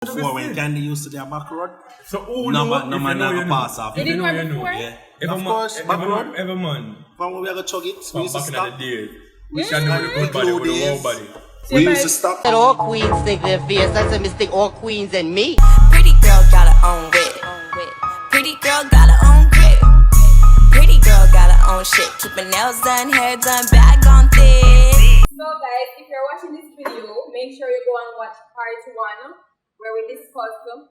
Before when Candy used to their back road. So who no know man never pass off. You didn't know before? Yeah. Of course, back road. Every man. From where we go chug it, we used to Back stop. in the day. We should know the good body with the low body. We used to stop. All queens think they're fierce. That's a mistake. All queens and me. Pretty girl got her own whip. Pretty girl got her own grip. Pretty girl got her own shit. Keep her nails done, hair done, bag on thick. So guys, if you're watching this video, make sure you go and watch part 1 where we discuss certain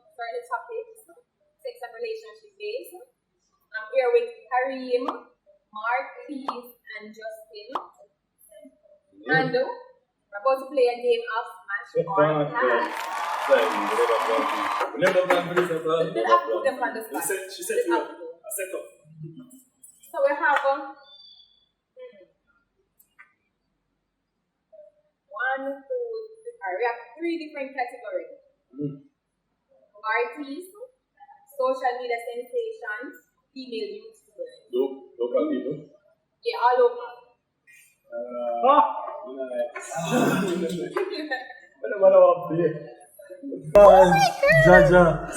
topics, sex and relationship based. I'm here with Kareem, Mark, Keith, and Justin. And we're about to play a game of Smash or Pass. We never done this as well. Did I put them on the spot? She said to me, I set up. So we have 1, 2, 3. We have 3 different categories. Artists, social media sensations, female YouTubers. Local people. Yeah, all over. Jaja.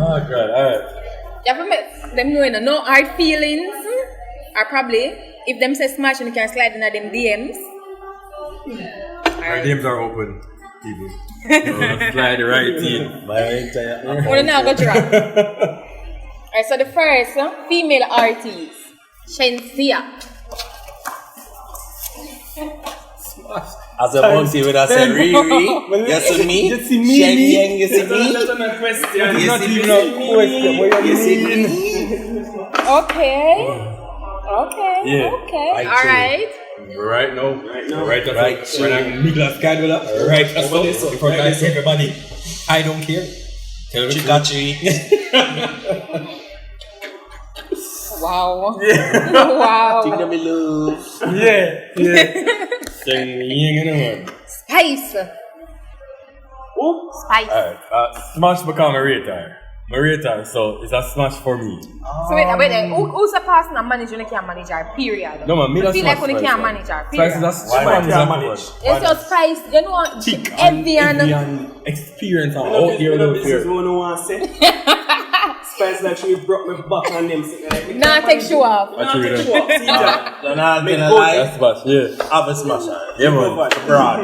Oh God, alright. You have to make them know, no hard feelings. Or probably, if them say smash and you can slide in them DMs. Our DMs are open, people. Slide right in. We're now go drop. Alright, so the first female artist, Shensia. As a monkey with us, Riri. You see me? You see me? Shenyang, you see me? That's not a question. You Not see even me? a question. What you mean? Okay. Okay. Yeah. Okay. Right Alright. Right now. Right when I'm Nicholas Cadwella, right as well. Before I say everybody, I don't care. Tell me Chikachi. Wow. Yeah. Wow. Think them in love. Yeah. Saying you know what? Spice. Who? Spice. Alright. Smash become a rater. My rater, so it's a smash for me. So wait, who's the person that manage when you can't manage her, period? No man, me I that's feel like when you can't manage her, Spice period. is a smash. It's your Spice, you know, Chick heavy and experience and out here without This fear. is what I want to say. Spice like she broke my back and them sitting like not take show off. Actually, show up. See that? You're not Make gonna good. lie. that's smash, yeah. Have a smasher. Yeah man. Broad.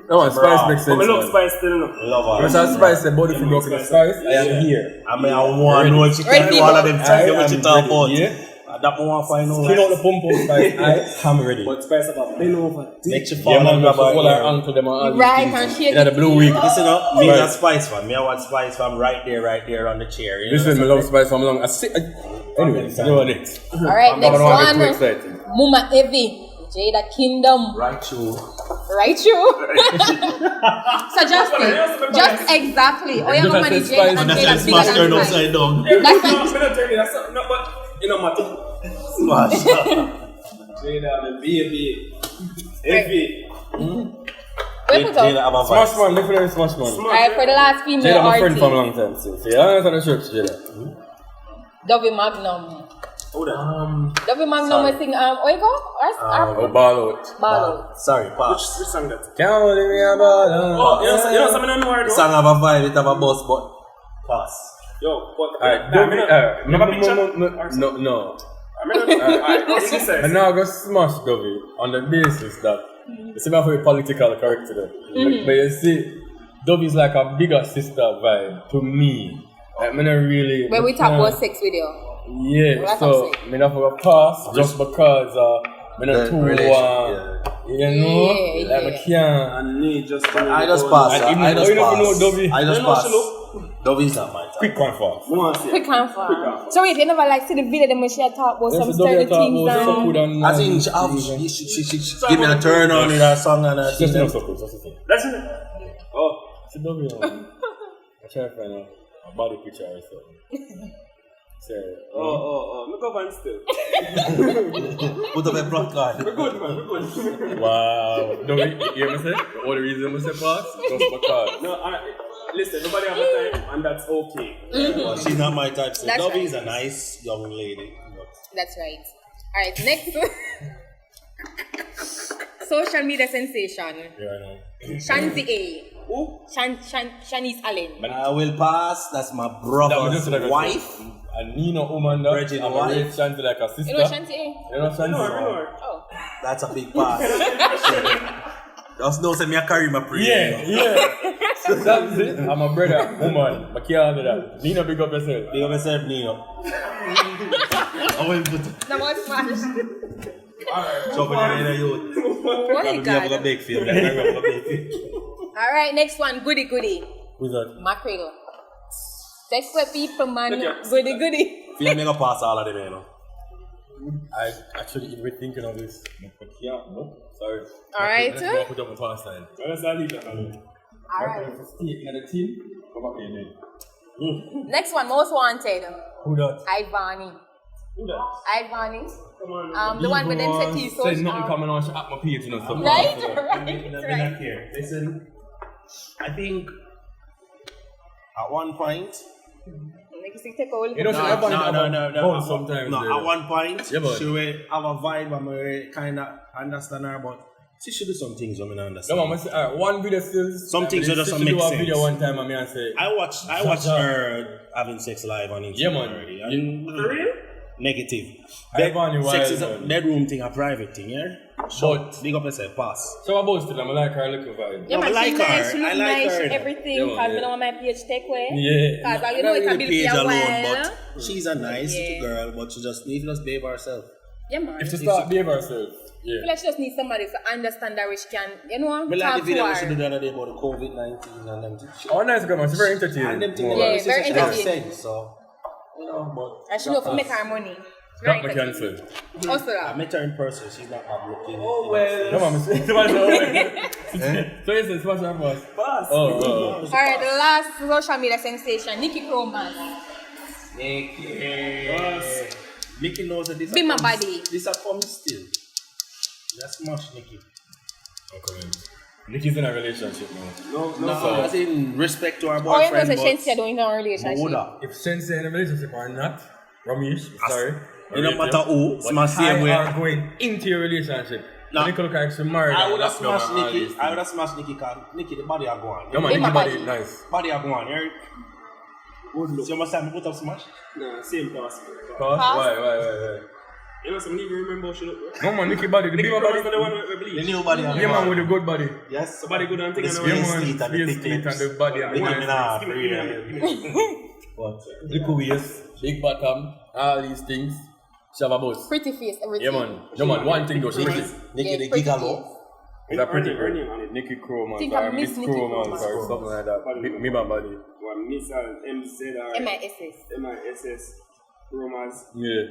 No man, Spice makes But sense. I love Man. Spice still enough. Love her. Because Spice said body for broken the Spice, I am here. I mean, I want to know if she Ready, can do all of them I things am what you talk ready, about. yeah. That one want to find out. Clean out the pump Spice, I am ready. But Spice about bend over. Make you Yeah fall man, and grab grab all her our ear. ankle them and all these Right, things. and shake In the blue week. Listen up, me Right. not Spice fan. Me I want Spice fan right there on the chair. You know Listen, I what I'm love Spice from long. Anyway, so go on next. Alright, next I don't want to get too one. excited. Muma Evie, Jada Kingdom. Right through. Right, you? So just exactly. Oh, you're going to Just manage Jada as and Spice. Jada That's bigger smash turn than Spice. upside down. That's No, like, I'm not telling you that's something, no, but you know matter. Smash. Jada, the baby. Heavy. wait, put up. Jada have a Smash vibe. man, definitely smash man. Alright, for the last female Jada, my friend artist, from a long time. So yeah, I'm not sure Jada. Dovey Magnum. Hold on. Dovey Magnum was sing, Oigo? Oh, ball out. Ball. Sorry, pass. Which song that? Can't hold me a ball out. Oh, you know something I know The song have a vibe, it have a buzz, but pass. Yo, but Alright, don't be. you have a picture? No. I mean, alright, what did you say? And now I go smash Dovey on the basis that it's about very political correct today. But you see, Dovey's like a bigger sister vibe to me. Like, me not really. When we talk about sex video. Yeah, Well, so that's me not for a pass just because me not The too relation, you know, Yeah, like I can't. And me just I just pass. And even I just though you don't know pass. Dovey. I just You know pass. she look? Dovey's not my type. Quick one fast. I want to see Quick and far. So wait, you never like see the video them when she talk about some Yes, Dovey sturdy talk things about so good and... and As in, she give me a turn on with her song and her just thing. not so good, just a thing. That's it. Oh, It's a Dovey one. I try to find a body picture or something. So, look up and still. Put up a block card. We're good, man, we're good. wow. Dovey, you hear me say? The only reason I say pass, just because. No, listen, nobody have a time, and that's okay. Well, she's not my type. So That's Dovey's right. a nice young lady. But That's right. Alright, next. social media sensation. Yeah, I know. Shanti A. Who? Shanice Allen. I will pass. That's my That was brother's just like wife. A Nino woman that Virgin I'm wife. raised Shanti like a sister. You know Shanti A? You know Shanti? Oh. That's a big pass. Just know say me a KAREEM pre. Yeah. That's it. I'm a brother, woman. I can't do that. Nino, big up yourself. Big up yourself, Nino. I will put Number smash. chop it in the youth. Oh my You have a God. big field. Alright, next one. Goody goody. Who's that? Mackerel. Sex with people, man. Goody goody. Feel me gonna pass all of them, you know. I actually been thinking of this. But yeah, no. Sorry. Alright. Let's go put up a pass line. Let's leave that alone. Alright. Stay in the team. Come back in there. Next one. Most wanted. Who that? Ivani. Who that? Ivani. Come on. The one with them set Say social. nothing coming on at my page, you know. Something Right? like that. Right. Here. Listen, I think at one point. You know, No. sometimes. No, at one point, Yeah, but- she will have a vibe and we kind of understand her, but she should do some things I understand. No, man, I say, alright, one video still. Some things that doesn't she make do a sense. video one time and me and say, I watched her having sex live on Instagram yeah, man. already. For real? Negative. Ivani Sex wild, is a man. bedroom thing, a private thing, yeah? But- big up yourself, pass. so about still, I'm like her little vibe. Yeah, No, man, I she like nice, her. she look I like nice, her. everything. Yeah, Cause man, me yeah. know my page take away. Yeah. Cause I you know don't it's a really bit page for a alone, while. but she's a nice Yeah. girl, but she just need to just behave herself. Yeah, man. If she start behave herself, yeah. I feel like she just needs somebody to understand that which can, you know, But like talk the video to we should do her. the other day about the COVID-19 and them things. Oh, nice girl, man. She's very entertaining. And them things, More Yeah, like- very she have entertaining. sense, so, you know, but... And she know to make her money. It's Got very me entertaining. cancelled. Also, I met her in person, she's not hard looking. Oh, well. No, man. So yes, it's what's her boss? Pass. Oh. alright, the last social media sensation, Nikki Croman. Nikki knows that this Be my comes- body. This a come still. Just smash Nikki. Okay. Nikki's in a relationship now. No, as in respect to her Oh, you know, boyfriend, so but... Shensia doing in a relationship. Buddha. If Sensei in a relationship or not, Ramesh, sorry. It don't matter who, But smash same way. are going into your relationship. No. Nikki look like she married. I and would have locked down smashed and all Nikki. these I would things. have smashed Nikki because Nikki, the body are gone. No, man, Be my Nikki body body. nice. Body are gone, you Good look. So you must have me put up smash? Nah, same pass. Cause? Pass. Why? You know, some people remember how she look, bro. No, man, Nikki body. The Nikki big Cross body. the one we The believe. new body are Yeah, man, gone. with a good body. Yes. Somebody good and thing This and Yeah, all. face man, teeth and the face thick teeth lips. and the body and Big the in nice. half, Give me, really. What? Little waist, big bottom, all these things. She have a boss. Pretty face, everything. Yeah, man. No, man, one thing though, she pretty. Nikki Yeah, the pretty gigolo. face. Is that pretty? Her name on it. Nikki Croman, Think or I miss Miss Nikki Croman, Croman. or something like that. Me, my body. One Miss MZ or MISS. MISS. Romance. Yeah.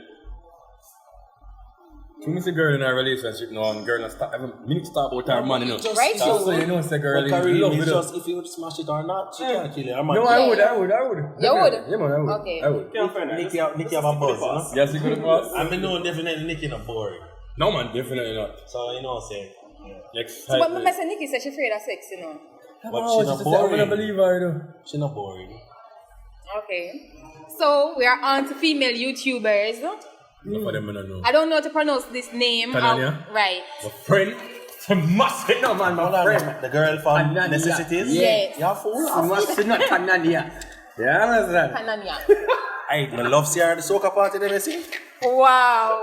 Too much girl in a relationship now, and girl not start having minutes talk about her man, you know. Just- Right, That's so- so you know, say girl But in love KAREEM with is her. just, if you would smash it or not, she can't kill you. Her man No, kill I you. would. You would? Yeah, man, I would. Okay. I would. Can't find her. Nikki have a buzz, you know? Yes, you could have passed. I mean, no, definitely Nikki not boring. No, man, definitely not. So, you know, say, Next So, but my say Nikki said she afraid of sex, you know. but she not I boring. don't believe her, you know. She not boring. Okay. So, we are on to female YouTubers. Enough of them, I don't know. I don't know how to pronounce this name. Tananya? Right. My friend, she must no man, Hold my on, friend. the girl from Tananya. Necessities? Yes. Yeah, fool. She must not Tananya. Yeah, understand? Tananya. I love see her at the soca party, them, you see? Wow.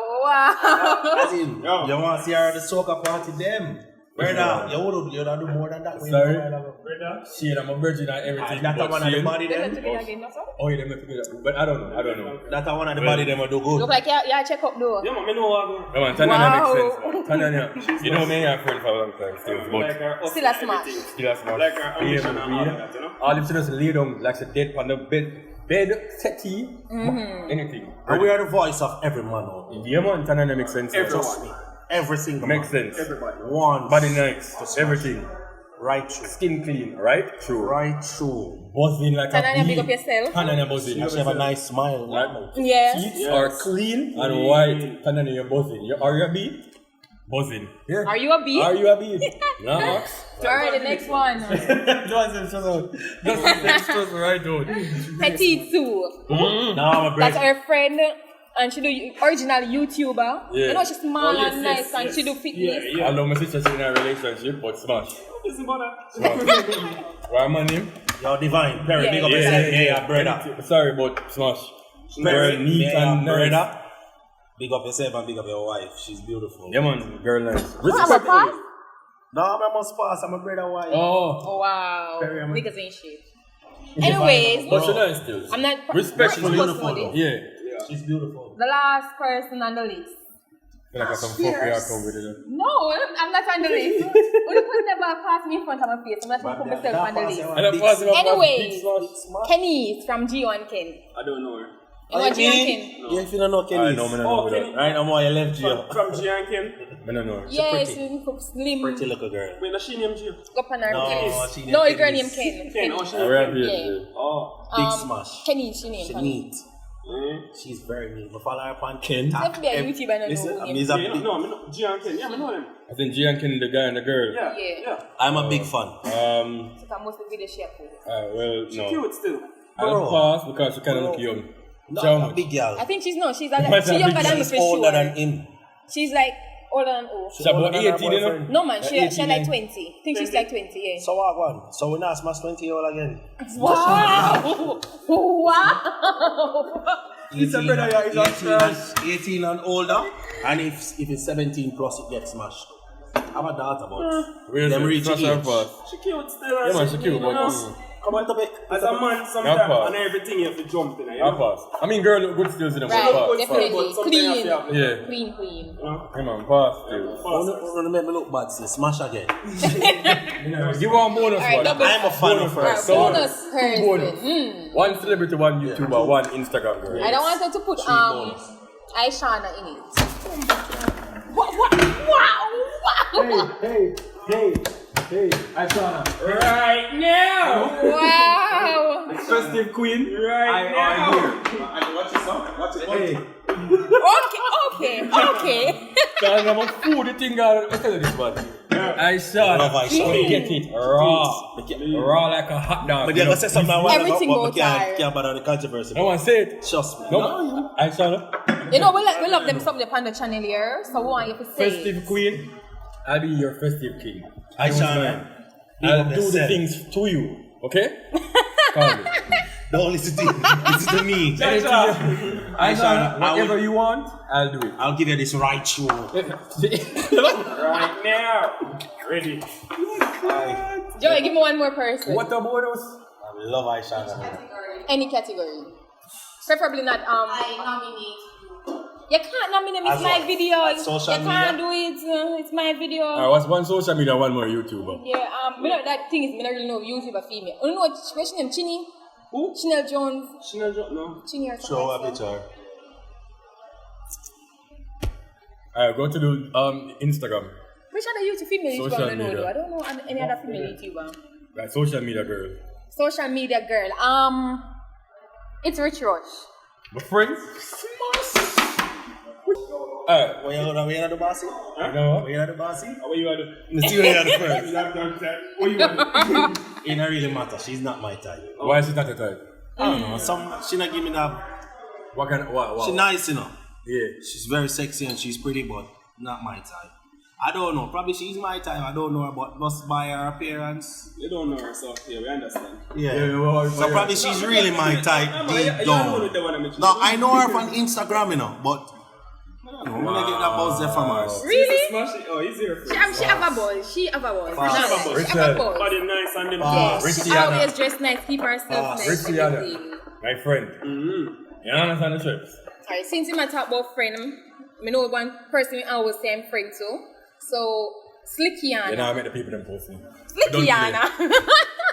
As in, you want to see her at the soca party, them. Brother, you would do more than that. Sorry? Shit, I'm a virgin and everything. That's but one of the shit. body them. Oh, yeah, they make it up. But I don't know. That's one of the body them will do good. Look like you check up though. Yeah, man, I know what I go. No, man, Tananya Wow. makes sense, man. Tananya. You know me and her friend for a long time still. Like But her hustle Still a and smash. everything. still has not. Like her ambition and all of that, you know? All if she just lay down like she dead on the bed settee, anything. And we are the voice of every man out there. Yeah, man, Tananya makes sense. man. Trust me. Every single Makes man. sense. Everybody. One. Body nice, just everything. Right through. Skin clean, right? True. Right through. Buzzing like Tananya, a bee. big up yourself. Tananya buzzing. She have a nice smile. Right? Yes. Teeth are clean and white. Tananya, you're buzzing. Are you a bee? Buzzing. Yeah. Are you a bee? Are you a bee? No. Alright, the next one. Johnson, shut up. Just right out. Petite Sue. No, I'm a That's break. our friend and she do original YouTuber. Yeah. You know she's small yes, and yes, nice and yes. she do fitness. Yeah. I know my sister she's in a relationship, but smash. What's about Why my name? Yo, Divine. Perry, Yeah. big up yourself. Yeah, brother. Sorry, but smash. Perry, Very neat and nice. brother. Big up yourself and big up your wife. She's beautiful. Yeah, man, girl nice. I'm a pass? No, I must pass. I'm a brother wife. Oh, Oh wow. Very amazing. Niggas ain't shit. Anyways, but she nice still. I'm not Respectful, not beautiful, supposed to though. do this. Yeah. She's beautiful. The last person on the list. Feel like I some fuck we are come with it. No, I'm not on the list. You could never pass me in front of my face. I'm not going to put myself on the list. I don't pass him up. Anyways, Kenny from G1 Ken. I don't know her. You know G1 Ken? Yeah, if you don't know Kenny. I know, man, I know Kenny. that. Right now, you left jail. From G and Ken. I don't know her. Yeah, pretty. she's slim. Pretty little girl. Wait, no, she named G. Up on her No, face. she No, a named girl Kenny. named Ken. Ken, oh, she I named read Ken. here. Yeah. Oh. Big smash. Kenny, she named She Kenny. neat. She's very neat. I follow her on Ken. Except be a YouTuber, I don't Listen, know who I'm, name. he's a Yeah, big, no, I know G and Ken. Yeah, I know them. I think G and Ken, the guy and the girl. Yeah, Yeah. yeah. I'm a big fan. So can most of the video share for. Well, no. Cute still. I'll pass because she kind of look young. How Not a much? big girl. I think she's no, she's Might like, she's have younger big than me She's for older sure. than him. She's like older than O. She's about older than her 18, you know? boyfriend. No man, she 18, like yeah. 20. I think she's like 20, yeah. So what one? So we not smash 20-year-old again. Wow! Wow! It's a brother, yeah, it's a 18 and older. And if it's 17 plus, it gets smashed. I have a daughter, but Where's them the reach trust age. her pass? She cute still. Yeah, man, she cute, but Come on, topic. As a man, sometimes and everything you have to jump in. You I'll know? pass. I mean, girl look good still in the Right, pass. definitely. Something Clean. you have to have. Yeah. Clean. You know? Come on, pass still. Don't make me look bad, sis. Smash again. Give one bonus Alright, one. double- I'm a fan of Alright, hers. bonus Two person. bonus. One celebrity, one YouTuber, one Instagram girl. I don't want her to put bonus. Aishana in it. Wow! Hey, Ashana. Right now. Wow! Festive queen. Right now. Watch your song. Watch it. Hey. Okay. Cause I'm a food, the thing got let's tell you this one. I saw Love Aishana. get it raw like a hot dog. But you're going to say something I want Everything but goes we higher. can't bother the controversy. I want to say it. Trust me. No, I saw it. You know, we love them something on the channel here, so we want you to say Festive queen, I'll be your festive king. Aishana. I'll do the things to you, okay? Call me. Don't listen to listen to me. Aishana, whatever you want, I'll do it. I'll give you this right show. Right now. Ready. Joey, give me one more person. What a bonus? I love Aishana. Any category. Preferably not I nominate you. You can't nominate me, As it's my what? video. As social You can't do it, it's my video. What's one social media, one more YouTuber? Yeah, that thing is, I don't really know YouTuber female. I don't know what's her name, Chinny? Who? Chanel Jones. No. Chinny or something. Show a like that. picture. Alright, go to the Instagram. Which other YouTube female Social YouTuber I know media. though? I don't know any other female YouTuber. Right, social media girl. Social media girl. It's Rich Rush. My friends? Alright, Where you the bossy? you know what? Where you the bossy? What you want to do? Let's see where you the first. What you want to do? It don't really matter. She's not my type. Why is she not your type? I don't know. She not give me that. What kind of, what? She nice, you know. Yeah. She's very sexy and she's pretty, but not my type. I don't know. Probably she's my type. I don't know her, but just by her appearance. You don't know herself here, we understand. Yeah. So probably she's really my type deep down. No, I know her from Instagram, you know, but I don't know. When I get that buzz there from her. Really? Smash it. Oh, easier for She have a ball. She have a ball. Fast. She have a ball. Body nice and them Yeah, fast. she Rihanna. always dress nice, keep herself nice. and Rihanna. everything. My friend. You understand the trips? Alright, since you might talk about friend, I know one person I always say I'm friend to. So, Slickiana. You know, I met the people them posting. Slickiana.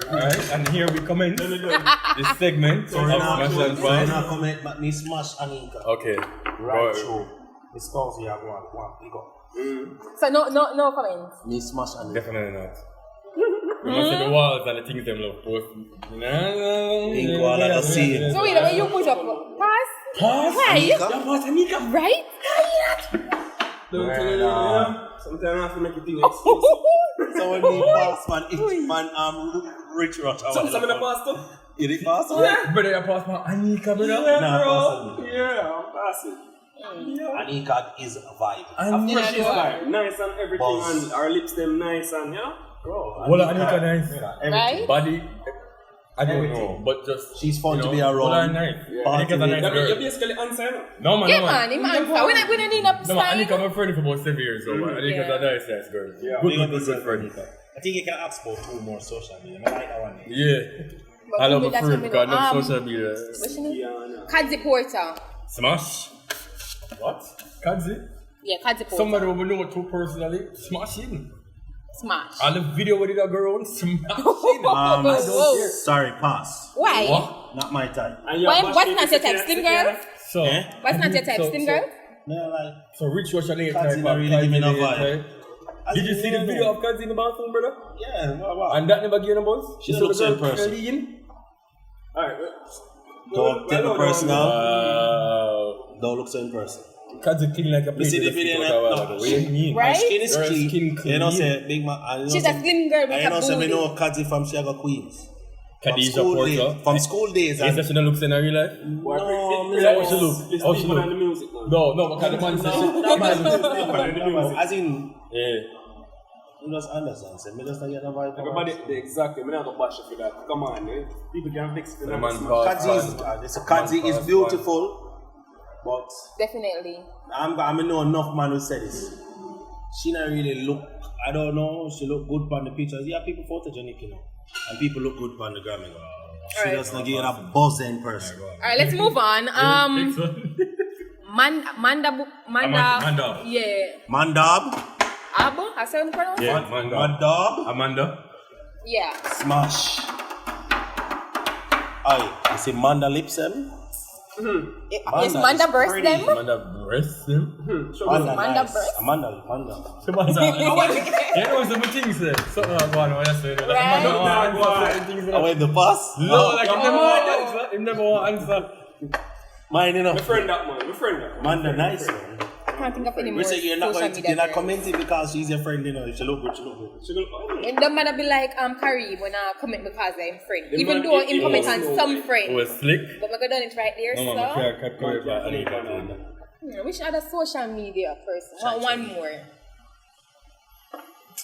Alright, and here we commence this segment of Smash and So Fun. now comment, but me smash Anika. Okay. Right, Go- show. It's called you have one. You go. So, no comments. Me smash Anika. Definitely not. You must see the walls and the things them love post. Pink wall, I don't see it. So, wait, when you put up, pass? Pass? Right? Right? Sometimes I have to make it thing exclusive. So when me pass man, it's man Rich Rush. Some of the pasta. You did pass? Brother, you pass my Anika, brother. Nah, pass on me. Yeah, I'm passing. Anika is a vibe. And Fresh is like nice and everything, Boss. and our lips them nice and Bro, well, Anika nice. Right? Body, I don't know, but just She's fun to be Well, around. nice. Party Anika's a nice lady. girl. you basically answer. No man, Yeah, no man. man. We don't need a No man, sign. Anika, I'm friend for about 7 years, so Anika's a nice girl. Yeah. Good friend. I think you can ask about 2 more social media. I like that one. Yeah. But I love a that's friend what we because I know. love social media. What's your name? Yeah, Kadzi Porter. Smash. What? Kadzi? Yeah, Kadzi Porter. Somebody who we know too personally, smash in. Smash. And the video with it go around, smash in. Whoa. Sorry, pass. Why? What? Not my type. What's not your type? Slim girl? So, What's not your type? Slim girl? No, like, So Rich was your name Kadzi type not of really give me no Kadzi vibe. type. Did you see the video of Kadzi in the bathroom, brother? yeah, wow. And that never gave a buzz? She You looks saw the in girl person. clean? Alright, Don't take the personal. Wow. Don't look so in person. Kadzi clean like a You plate see the with a video stick now? out a while No, ago. What do you mean? Right? My skin is Girl clean. skin You know, clean. say big man. and you know She's say- a slim girl with and a you know, say we booty. know Kadzi from Chicago Queens. Khadija school days. Porter. From school days. Is And that she don't look in her real life? no, How she look? How she look? the music, man. No, because the man said she... as in, Yeah. you just understand. Say, me just not get a vibe. Everybody, exactly. I'm not going to bash you for that. Come on, eh? People can fix it. The man Kadzi is beautiful, but Definitely. I know enough man who said this. She not really look. I don't know. She look good on the pictures. Yeah, people photogenic, you know, and people look good on the gram. She Alright. just not getting a buzz in person. Alright, let's move on. Manda. Amanda. Yeah. Mandab, Abu, I said the pronounce? Yeah, Amanda. Mandab, Amanda. Yeah. smash. Aye, you see Manda lips them. Yes, Manda burst pretty. them. Amanda breast him. Manda Manda nice. breast? Amanda. You know some things there. Something like one, what I say. Right. I went the pass. No, like him never want answer. Mine, you know. My friend that, man. Manda nice, man. I can't think of any more We say you're not social going to, media you're not girls. commenting because she's your friend, you know. If she look good, she look good. She go, oh, And the man be like, Kareem when I comment because I'm friend. The Even man- though he him comment was on slow, some like- friend. Was slick. But I got done it right there, No, man, so. can't correct that. Which other social media person? One more.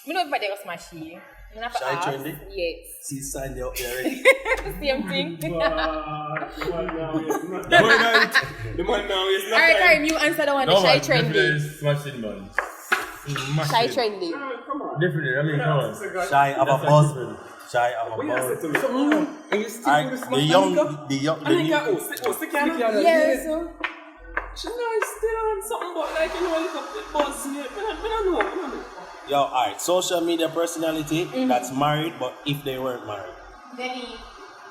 We know everybody else smash here. I'm gonna have to Shy ask. trendy? Yes. She's signed out there already. Same thing. the man now is not Alright, time. Kareem, you answer the one, No, the shy man, trendy. definitely smashing, man. Shy trendy. Come on. Definitely, I mean, come on. Shy of a That's buzz. different. Shy of a What you say buzz. to me? Something. And you stick Alright, with the the young, smash the young, the Anika, new. stick Anika. Yes. So. She know still on something, but like, you know, a little bit buzz here. I don't know. Yo, alright, social media personality that's married, but if they weren't married. Denny.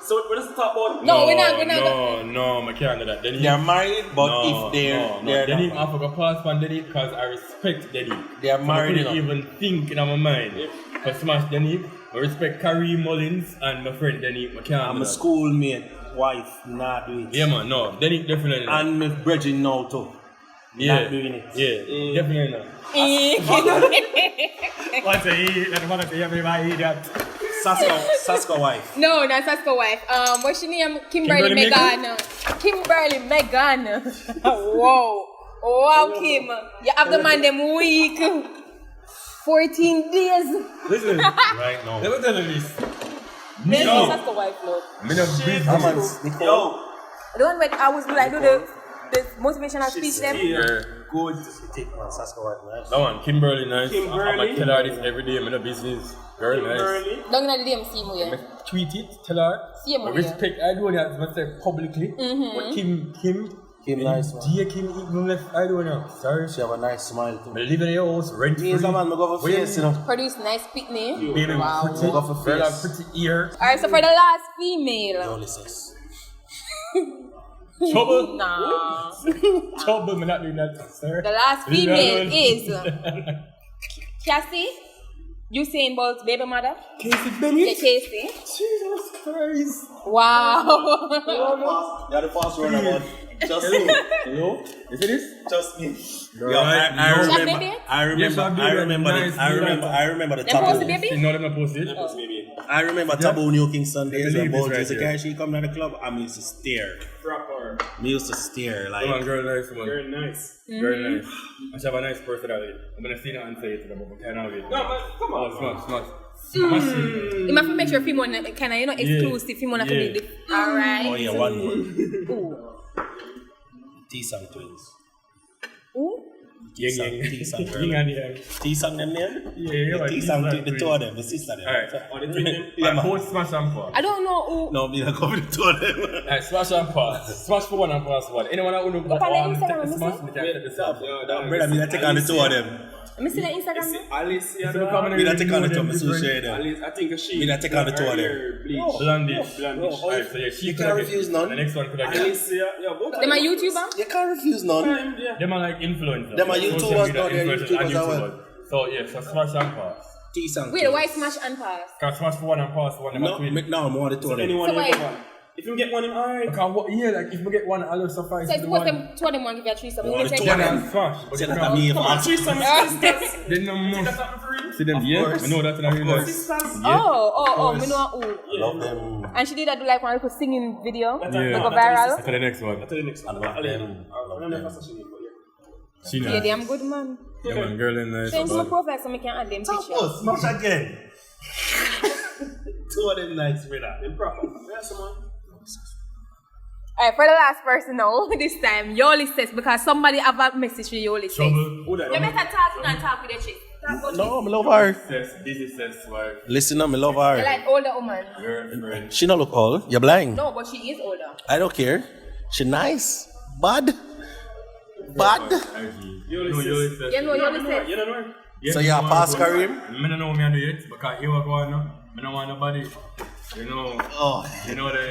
So what is the top about? No, we're not. No, I can't do that. Then They're married, but if they're Denny, not, I forgot pass on Denny because I respect Denny. They are married, I couldn't even think in my mind. For smash Denny, I respect Kareem Mullins and my friend Denny. I can't I'm do a that. schoolmate, wife, not doing it. Yeah, man, no. Denny definitely not. And my brethren now too. Yeah, Not doing it. yeah, definitely not. What's a want to say everybody that. Sasko wife. No, not Sasko wife. What's your name? Kimberly Megan. Kimberly Megan. Whoa. Wow, Kim. You have the man them week. 14 days. Listen, right now. Let me tell you this. Then No. Sasko wife, look. I'm in a business. Yo, The one where I was like, do the motivational speech them. Yeah. good. Take one Sasko wife, right? That one, Kimberly nice. Kimberly. I tell her this every day. I'm in a business. Girl nice. Early. Don't know the DM see me. I tweet it, tell her. See me, I respect Ardenne as I say publicly. But Kim nice, man. dear Kim even left Ardenne. Sorry. She have a nice smile too. I live in your house, rent free. Means a man, I go for face, you know. Produce nice pitney. Baby, Wow. pretty. Go for Girl, face. have pretty ear. Alright, so for the last female. Only sex. Trouble. Nah. Trouble, I'm not doing that, sir. The last female is Cassie. Usain Bolt's baby mother. Casey Yeah, Bennett. Casey. Jesus Christ. Wow. Yeah, the fast runner one. Just me. Hello? Is it this? Just me. Girl, Yo, right? I No. remember. Baby? I remember the Them post taboo. the baby? You know them not posted? I remember taboo New Kingston days when Believe this Bones right was a here. guy. She come to the club. I used to stare. Proper. Me used to stare Come on, like. girl, nice one. Very nice. Very nice. I have a nice personality. I'm gonna see that and say it to them, but I can't have it. No, man, come on. Smash. You must make sure film one kind of, exclusive film one to be alright. Oh yeah, one more. T-Sang twins. Ooh. T-Sang Ying girl. and yang. T-Sang them name? Yeah, T-Sang T-Sang the two of them, the sister them. Alright. Yeah, man. Both smash and pass. I don't know who. No, me not cover the two of them. Alright, smash and pass. Smash for one and pass one. Anyone who knows Go on the Instagram, take the let me smash, see. me can take the sub. Brother, me not take on the two of them. Let me see the Instagram. Alice, So the common Me not take on the two, them me still share them. Alice, I think she. Me not take on the two of them. Blondish. Blondish. Alright, so yeah, she You could can't have refuse it. none. The next one could have it. Alice, yeah, both of Them a YouTuber? You can't refuse none. Them are like influencers. Them are Social YouTubers, media no, they're influencers and YouTubers as well. So yeah, so smash and pass. T-Sang Wait, why smash and pass? Can smash for one and pass for one. Them are No, twin. no, more the two of them. Anyone So why? get one. If you get one in, alright. Because what, yeah, like if we get one, I'll suffice. So I suppose them two of them want to give you a threesome. One You of the take two of it. them. Then smash. But Say they that can't. me if Come on, I'm threesome is sisters. They no more. See them, yeah? course. I know that in a real life. Sisters. Oh, me know who. love them. And she did that do like one little singing video. Yeah. They go viral. To the next one. To the next one. I love them. She Yeah, knows. they am good man. Yeah, man, girl in nice. Change my profile so I can add them pictures. Tapos, smash again. Two of them nice, brother. Them proper. Yeah, someone. Alright, for the last person now, this time, Yoli says, because somebody have a message for Yoli says. Trouble. Who that? You better talk and talk with the chick. Talk about No, me love her. Says, busy says, wife, Listen up, me love you her. like older woman. girlfriend. She not look old. You're blind. No, but she is older. I don't care. She nice. Bad. Bad. No, Yoli says. You know Yoli says. You don't know? Yes, So yeah, me pass want to go. Kareem? Me don't know what me do yet because you are going now. Me don't want nobody. You know the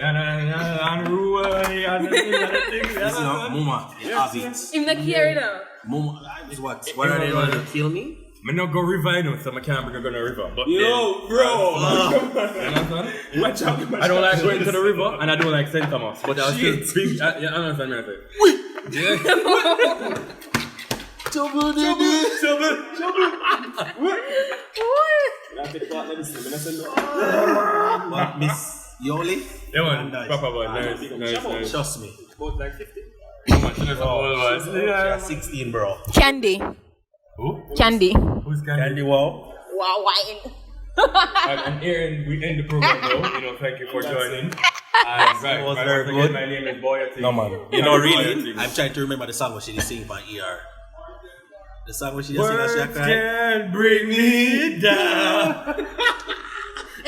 and rule and the thing. Listen up, Mama. You have it. Him not care now. Mama, what? What are they going to kill me? Me not go river, you know, so I can't bring a gun to river. But Yo, bro. you understand? I don't like going to the river and I don't like St. Thomas, but I'll still bring. You understand me? I say. Yeah. Trouble. What, Miss Yoli? Yeah, man. Nice. Proper boy. Nice. Trust me. About like 50. Come on, she's old boy. She's 16, bro. Candy. Who? Candy. Who's Candy? Candy wow. Wow, wine. And Aaron, we end the program now. You know, thank you for joining. And right, was right, very once good. again, my name is Boyati. No, man. You know, really, I'm trying to remember the song what she did sing by ER. The song what she just sing and she Words cried. can't bring me down.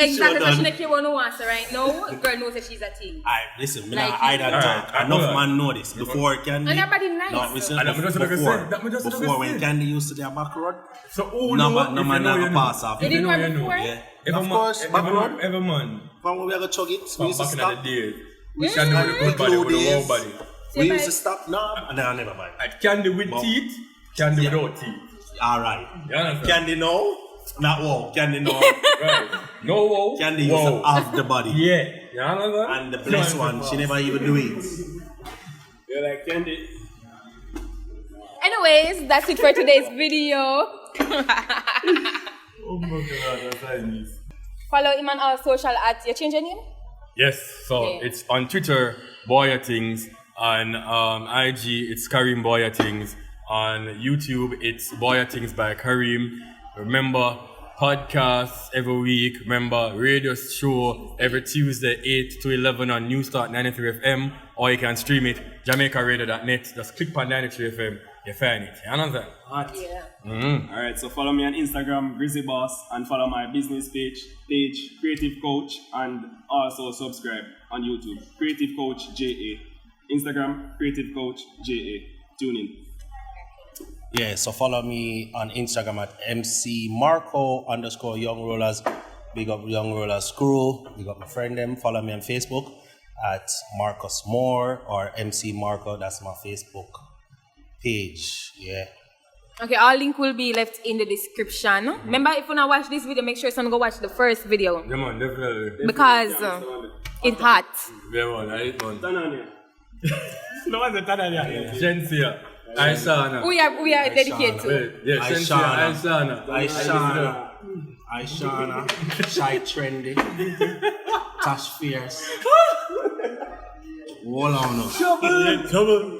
Exactly, so done. she not care what no wants her right now. Girl knows that she's a teen. Listen, me Like not hide and you. talk. Alright, Enough hold on. man know this. Before Candy. And everybody nice. No, listen, And I'm just gonna say, that me just gonna before when say. Candy used to their back road, So, who no know? man never pass off. You didn't know you her know. before? Yeah. Every Of man- course, back road. Every man. From when we are going to chug it, we From used to back in stop. the days. We can do the good body with the whole body. We used to stop. No, never mind. Like candy with teeth, candy without teeth. Alright. You understand? Candy no? Not wow. Candy no. Right. No wow. Candy used to have the body. Yeah. You understand? And the blessed one, she never even do it. You're like Candy. Anyways, that's it for today's video. Oh my god, that's Chinese. Follow him on all social at. You change your name? Yes, so Yeah. it's on Twitter, Boyatings. On IG, it's Kareem Boyatings. On YouTube, it's Boyatings by Kareem. Remember, podcasts every week. Remember, radio show every Tuesday, 8 to 11 on New Start 93 FM. Or you can stream it, JamaicaRadio.net. Just click on 93 FM, you find it. You understand? Hot. Yeah. Alright, so follow me on Instagram, Grizzly Boss, and follow my business page, Creative Coach, and also subscribe on YouTube, Creative Coach JA. Instagram, Creative Coach JA. Tune in. Yeah, so follow me on Instagram at MC_Marco_Young Rollers. Big up Young Rollers Crew. Big up my friend them. Follow me on Facebook at Marcus Moore or MC Marco. That's my Facebook page. Yeah. Okay, all link will be left in the description. Remember, if you want to watch this video, make sure you go watch the first video. Yeah, man, definitely. Because it's hot. Yeah, man, I hate man. Turn on here. No one's a Tananya. Shensia. Aishana. We are dedicated to. Wait, yeah, Shensia. Aishana. Aishana, Shy Trendy, Tash Fierce. Hold on now. Trouble.